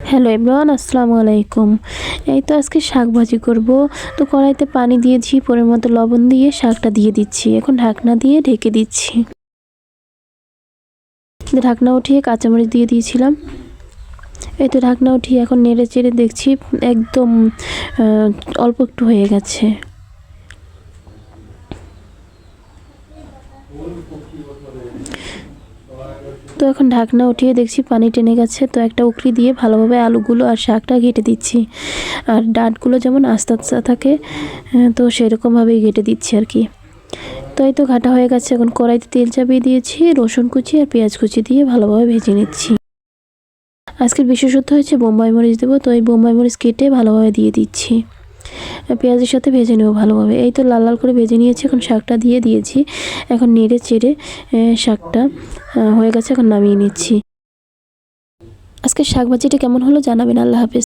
Hello everyone, আসসালামু আলাইকুম। এই তো আজকে শাক ভাজি করব। তো কড়াইতে পানি দিয়েছি, পরিমাণ মতো লবণ দিয়ে শাকটা দিয়ে দিচ্ছি। এখন ঢাকনা দিয়ে ঢেকে দিচ্ছি। ঢাকনা উঠিয়ে কাঁচামরিচ দিয়ে দিয়েছিলাম। এই তো ঢাকনা উঠিয়ে এখন নেড়ে চেড়ে দেখছি একদম অল্প একটু হয়ে গেছে। তো এখন ঢাকনা উঠিয়ে দেখছি পানি টেনে গেছে। তো একটা উকরি দিয়ে ভালোভাবে আলুগুলো আর শাকটা ঘেটে দিচ্ছি। আর ডাঁটগুলো যেমন আস্তে আস্তে থাকে, তো সেরকমভাবেই ঘেটে দিচ্ছি আর কি। তো এই তো ঘাটা হয়ে গেছে। এখন কড়াইতে তেল চাপিয়ে দিয়েছি, রসুন কুচি আর পেঁয়াজ কুচি দিয়ে ভালোভাবে ভেজে নিচ্ছি। আজকের বিশেষত্ব হচ্ছে বোম্বাই মরিচ দেবো, তো এই বোম্বাই মরিচ কেটে ভালোভাবে দিয়ে দিচ্ছি। পেঁয়াজের সাথে ভেজে নেব ভালোভাবে। এই তো লাল লাল করে ভেজে নিয়েছি। এখন শাকটা দিয়ে দিয়েছি। এখন নেড়ে চেড়ে শাকটা হয়ে গেছে, এখন নামিয়ে নিচ্ছি। আজকে শাক ভাজিটা কেমন হলো জানাবেন। আল্লাহ হাফেজ।